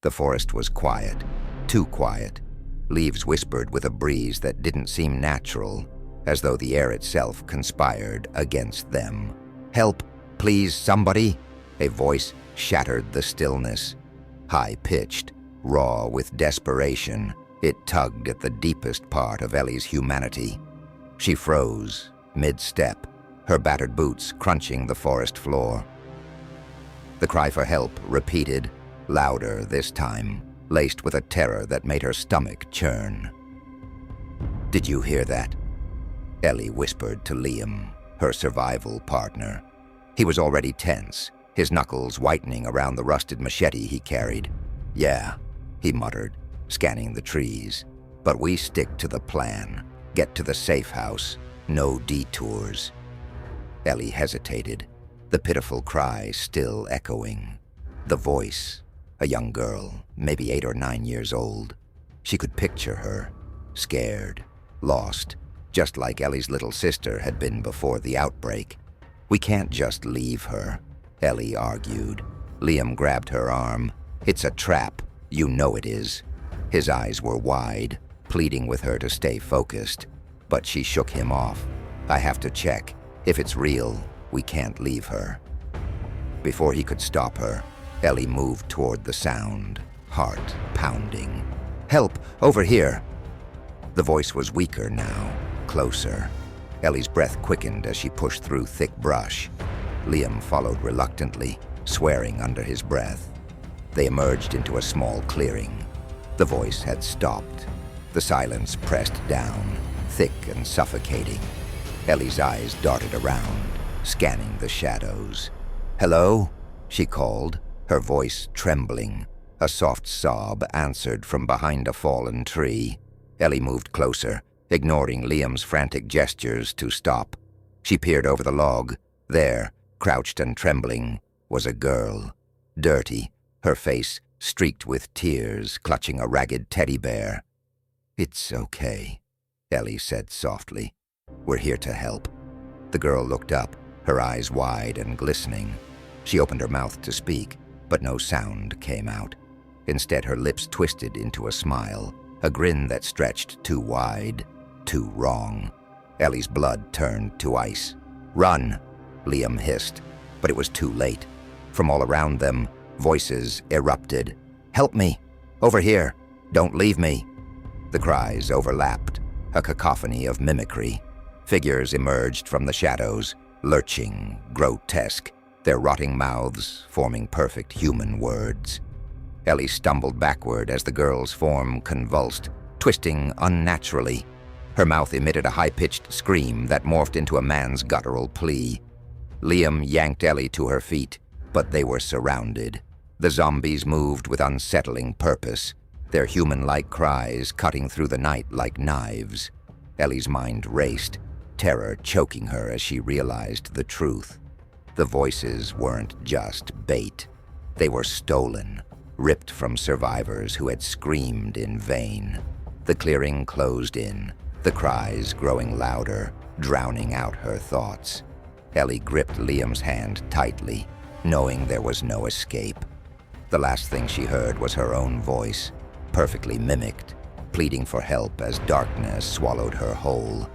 The forest was quiet, too quiet. Leaves whispered with a breeze that didn't seem natural, as though the air itself conspired against them. "Help, please, somebody!" A voice shattered the stillness. High-pitched, raw with desperation, it tugged at the deepest part of Ellie's humanity. She froze, mid-step, her battered boots crunching the forest floor. The cry for help repeated, louder this time, laced with a terror that made her stomach churn. "Did you hear that?" Ellie whispered to Liam, her survival partner. He was already tense, his knuckles whitening around the rusted machete he carried. "Yeah," he muttered, scanning the trees. "But we stick to the plan. Get to the safe house. No detours." Ellie hesitated, the pitiful cry still echoing. The voice, a young girl, maybe 8 or 9 years old. She could picture her, scared, lost, just like Ellie's little sister had been before the outbreak. "We can't just leave her," Ellie argued. Liam grabbed her arm. "It's a trap. You know it is." His eyes were wide, pleading with her to stay focused. But she shook him off. "I have to check. If it's real, we can't leave her." Before he could stop her, Ellie moved toward the sound, heart pounding. "Help! Over here!" The voice was weaker now, closer. Ellie's breath quickened as she pushed through thick brush. Liam followed reluctantly, swearing under his breath. They emerged into a small clearing. The voice had stopped. The silence pressed down, thick and suffocating. Ellie's eyes darted around, scanning the shadows. "Hello?" she called, her voice trembling. A soft sob answered from behind a fallen tree. Ellie moved closer, ignoring Liam's frantic gestures to stop. She peered over the log. There, crouched and trembling, was a girl. Dirty, her face streaked with tears, clutching a ragged teddy bear. "It's okay," Ellie said softly. "We're here to help." The girl looked up, her eyes wide and glistening. She opened her mouth to speak, but no sound came out. Instead, her lips twisted into a smile, a grin that stretched too wide, too wrong. Ellie's blood turned to ice. "Run!" Liam hissed, but it was too late. From all around them, voices erupted. "Help me! Over here! Don't leave me!" The cries overlapped, a cacophony of mimicry. Figures emerged from the shadows, lurching, grotesque, their rotting mouths forming perfect human words. Ellie stumbled backward as the girl's form convulsed, twisting unnaturally. Her mouth emitted a high-pitched scream that morphed into a man's guttural plea. Liam yanked Ellie to her feet, but they were surrounded. The zombies moved with unsettling purpose, their human-like cries cutting through the night like knives. Ellie's mind raced, terror choking her as she realized the truth. The voices weren't just bait. They were stolen, ripped from survivors who had screamed in vain. The clearing closed in, the cries growing louder, drowning out her thoughts. Ellie gripped Liam's hand tightly, knowing there was no escape. The last thing she heard was her own voice, perfectly mimicked, pleading for help as darkness swallowed her whole.